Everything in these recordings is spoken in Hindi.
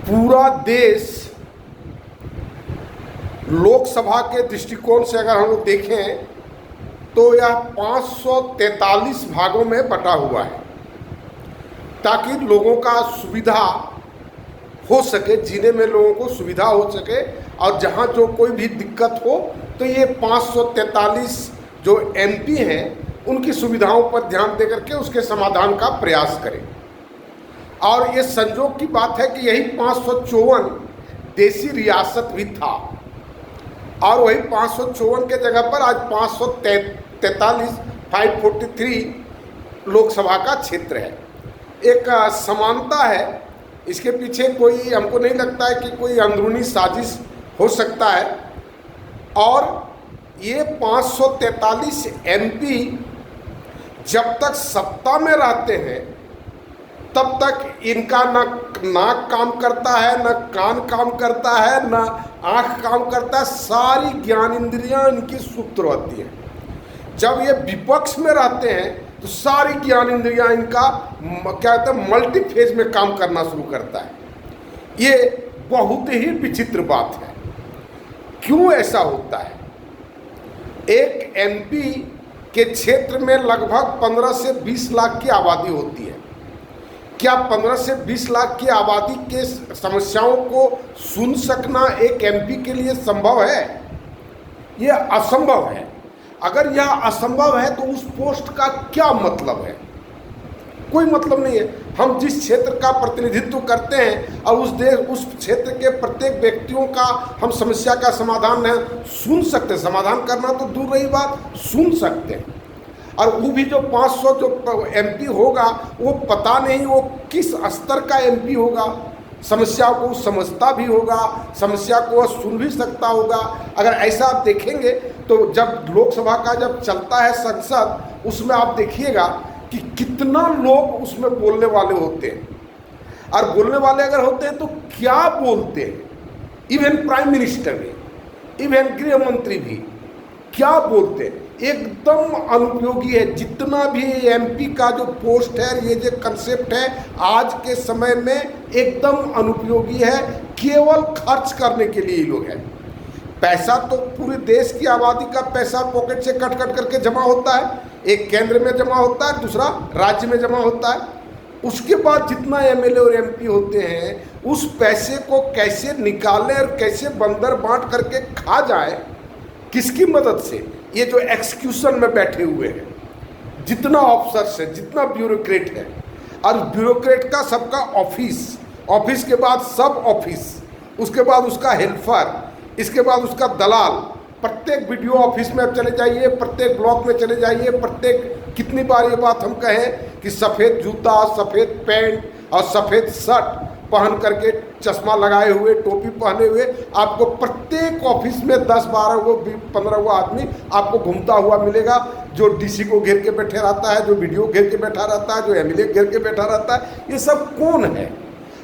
पूरा देश लोकसभा के दृष्टिकोण से अगर हम लोग देखें तो यह 543 भागों में बटा हुआ है, ताकि लोगों का सुविधा हो सके, जीने में लोगों को सुविधा हो सके, और जहाँ जो कोई भी दिक्कत हो तो ये 543 जो एमपी हैं उनकी सुविधाओं पर ध्यान देकर के उसके समाधान का प्रयास करें। और ये संजोग की बात है कि यही 554 देसी रियासत भी था, और वही 554 के जगह पर आज 543 लोकसभा का क्षेत्र है। एक समानता है, इसके पीछे कोई हमको नहीं लगता है कि कोई अंदरूनी साजिश हो सकता है। और ये 543 एमपी जब तक सत्ता में रहते हैं तब तक इनका न नाक काम करता है, न कान काम करता है, न आँख काम करता है, सारी ज्ञान इंद्रियाँ इनकी सुप्त रहती हैं। जब ये विपक्ष में रहते हैं तो सारी ज्ञान इंद्रियाँ इनका क्या कहते हैं मल्टी फेज में काम करना शुरू करता है। ये बहुत ही विचित्र बात है। क्यों ऐसा होता है? एक एमपी के क्षेत्र में लगभग 15 से 20 लाख की आबादी होती है। क्या 15 से 20 लाख की आबादी के समस्याओं को सुन सकना एक एमपी के लिए संभव है? यह असंभव है। अगर यह असंभव है तो उस पोस्ट का क्या मतलब है? कोई मतलब नहीं है। हम जिस क्षेत्र का प्रतिनिधित्व करते हैं और उस क्षेत्र के प्रत्येक व्यक्तियों का हम समस्या का समाधान है सुन सकते हैं। समाधान करना तो दूर रही बात, सुन सकते हैं। और वो भी जो 500 जो एमपी होगा वो पता नहीं वो किस स्तर का एमपी होगा। समस्या को समझता भी होगा, समस्या को वह सुन भी सकता होगा। अगर ऐसा आप देखेंगे तो जब लोकसभा का जब चलता है संसद, उसमें आप देखिएगा कि कितना लोग उसमें बोलने वाले होते हैं। और बोलने वाले अगर होते हैं तो क्या बोलते हैं, इवन प्राइम मिनिस्टर भी, इवन गृह मंत्री भी क्या बोलते हैं, एकदम अनुपयोगी है। जितना भी एमपी का जो पोस्ट है, ये जो कंसेप्ट है आज के समय में एकदम अनुपयोगी है। केवल खर्च करने के लिए ही लोग हैं। पैसा तो पूरे देश की आबादी का पैसा पॉकेट से कट करके जमा होता है। एक केंद्र में जमा होता है, दूसरा राज्य में जमा होता है। उसके बाद जितना एमएलए और एमपी होते हैं उस पैसे को कैसे निकालें और कैसे बंदर बांट करके खा जाए, किसकी मदद से? ये जो एक्सक्यूशन में बैठे हुए हैं, जितना ऑफिसर्स है, जितना ब्यूरोक्रेट है, और ब्यूरोक्रेट का सबका ऑफिस के बाद सब ऑफिस, उसके बाद उसका हेल्पर, इसके बाद उसका दलाल। प्रत्येक वीडियो ऑफिस में आप चले जाइए, प्रत्येक ब्लॉक में चले जाइए, प्रत्येक कितनी बार ये बात हम कहें कि सफ़ेद जूता, सफ़ेद पैंट और सफ़ेद शर्ट पहन करके, चश्मा लगाए हुए, टोपी पहने हुए आपको प्रत्येक ऑफिस में 10-12 को 15 को आदमी आपको घूमता हुआ मिलेगा। जो डीसी को घेर के बैठे रहता है, जो वीडियो घेर के बैठा रहता है, जो एमएलए घेर के बैठा रहता है। ये सब कौन है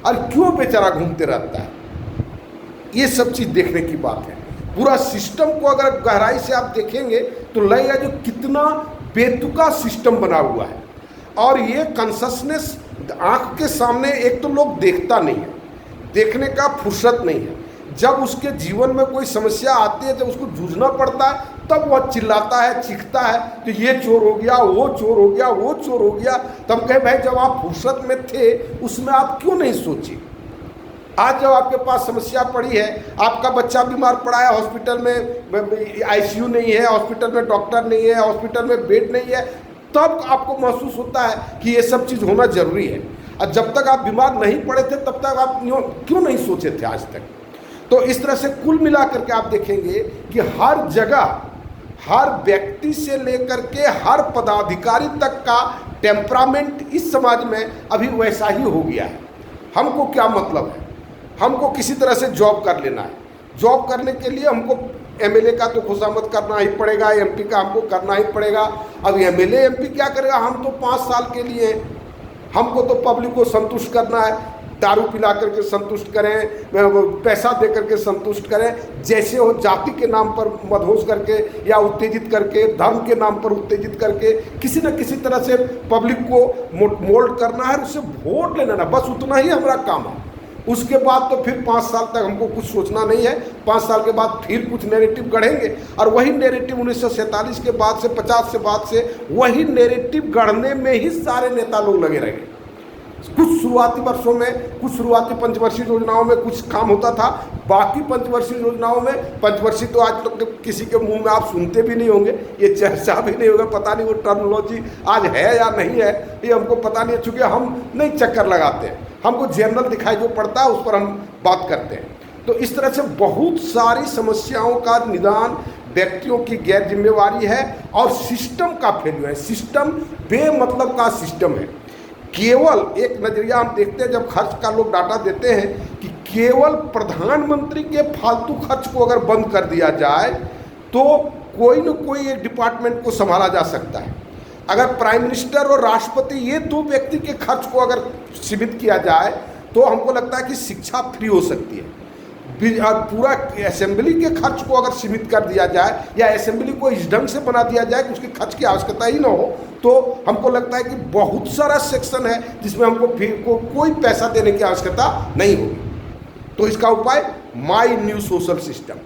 और क्यों बेचारा घूमते रहता है? ये सब चीज़ देखने की बात है। पूरा सिस्टम को अगर गहराई से आप देखेंगे तो लगेगा जो कितना बेतुका सिस्टम बना हुआ है। और ये कॉन्शसनेस आँख के सामने एक तो लोग देखता नहीं है, देखने का फुर्सत नहीं है। जब उसके जीवन में कोई समस्या आती है, जब उसको जूझना पड़ता है, तब वह चिल्लाता है, चीखता है कि ये चोर हो गया, वो चोर हो गया, वो चोर हो गया। तब कहे भाई जब आप फुर्सत में थे उसमें आप क्यों नहीं सोचे? आज जब आपके पास समस्या पड़ी है, आपका बच्चा बीमार पड़ा है, हॉस्पिटल में आईसीयू नहीं है, हॉस्पिटल में डॉक्टर नहीं है, हॉस्पिटल में बेड नहीं है, तब आपको महसूस होता है कि ये सब चीज़ होना जरूरी है। और जब तक आप बीमार नहीं पड़े थे तब तक आप क्यों नहीं सोचे थे आज तक? तो इस तरह से कुल मिला करके आप देखेंगे कि हर जगह, हर व्यक्ति से लेकर के हर पदाधिकारी तक का टेम्परामेंट इस समाज में अभी वैसा ही हो गया है। हमको क्या मतलब है? हमको किसी तरह से जॉब कर लेना है। जॉब करने के लिए हमको एमएलए का तो खुशामद करना ही पड़ेगा, एमपी का हमको करना ही पड़ेगा। अब एमएलए एमपी क्या करेगा? हम तो 5 साल के लिए, हमको तो पब्लिक को संतुष्ट करना है। दारू पिला करके संतुष्ट करें, पैसा दे करके संतुष्ट करें, जैसे हो जाति के नाम पर मदहोश करके या उत्तेजित करके, धर्म के नाम पर उत्तेजित करके किसी न किसी तरह से पब्लिक को मोल्ड करना है, उससे वोट ले लेना, बस उतना ही हमारा काम है। उसके बाद तो फिर 5 साल तक हमको कुछ सोचना नहीं है। 5 साल के बाद फिर कुछ नैरेटिव गढ़ेंगे और वही नैरेटिव 1947 के बाद से 50 से बाद से वही नैरेटिव गढ़ने में ही सारे नेता लोग लगे रहेंगे। कुछ शुरुआती वर्षों में, कुछ शुरुआती पंचवर्षीय योजनाओं में कुछ काम होता था, बाकी पंचवर्षीय योजनाओं में, पंचवर्षीय तो आज तक तो किसी के मुंह में आप सुनते भी नहीं होंगे, ये चर्चा भी नहीं होगा, पता नहीं वो टर्मिनोलॉजी आज है या नहीं है, ये हमको पता नहीं है। चूँकि हम नहीं चक्कर लगाते हैं, हमको जनरल दिखाई जो पड़ता है उस पर हम बात करते हैं। तो इस तरह से बहुत सारी समस्याओं का निदान व्यक्तियों की गैर जिम्मेवारी है और सिस्टम का फेल्यूर है। सिस्टम बेमतलब का सिस्टम है। केवल एक नज़रिया हम देखते हैं जब खर्च का लोग डाटा देते हैं कि केवल प्रधानमंत्री के फालतू खर्च को अगर बंद कर दिया जाए तो कोई न कोई एक डिपार्टमेंट को संभाला जा सकता है। अगर प्राइम मिनिस्टर और राष्ट्रपति ये 2 व्यक्ति के खर्च को अगर सीमित किया जाए तो हमको लगता है कि शिक्षा फ्री हो सकती है। पूरा असेंबली के खर्च को अगर सीमित कर दिया जाए या असेंबली को इस ढंग से बना दिया जाए कि उसके खर्च की आवश्यकता ही ना हो, तो हमको लगता है कि बहुत सारा सेक्शन है जिसमें हमको कोई पैसा देने की आवश्यकता नहीं होगी। तो इसका उपाय माई न्यू सोशल सिस्टम।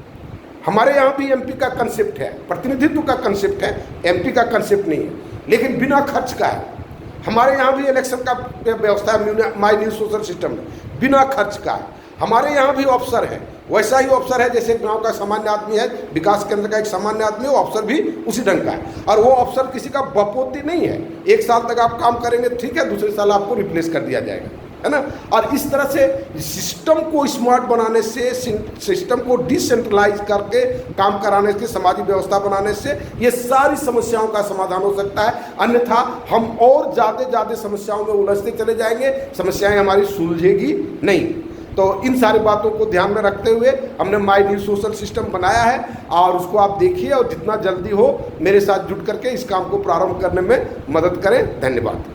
हमारे यहाँ भी एमपी का कंसेप्ट है, प्रतिनिधित्व का कंसेप्ट है, एमपी का कंसेप्ट नहीं है, लेकिन बिना खर्च का है। हमारे यहाँ भी इलेक्शन का व्यवस्था है माई न्यू सोशल सिस्टम में, बिना खर्च का है। हमारे यहाँ भी अफसर है, वैसा ही अफसर है जैसे गांव का सामान्य आदमी है, विकास केंद्र का एक सामान्य आदमी है, वो अफसर भी उसी ढंग का है। और वो अफसर किसी का बपोती नहीं है। 1 साल तक आप काम करेंगे ठीक है, दूसरे साल आपको रिप्लेस कर दिया जाएगा, है ना। और इस तरह से सिस्टम को स्मार्ट बनाने से, सिस्टम को डिसेंट्रलाइज करके काम कराने से, सामाजिक व्यवस्था बनाने से ये सारी समस्याओं का समाधान हो सकता है। अन्यथा हम और ज़्यादा समस्याओं में उलझते चले जाएंगे, समस्याएं हमारी सुलझेगी नहीं। तो इन सारी बातों को ध्यान में रखते हुए हमने माई न्यू सोशल सिस्टम बनाया है और उसको आप देखिए और जितना जल्दी हो मेरे साथ जुट करके इस काम को प्रारंभ करने में मदद करें। धन्यवाद।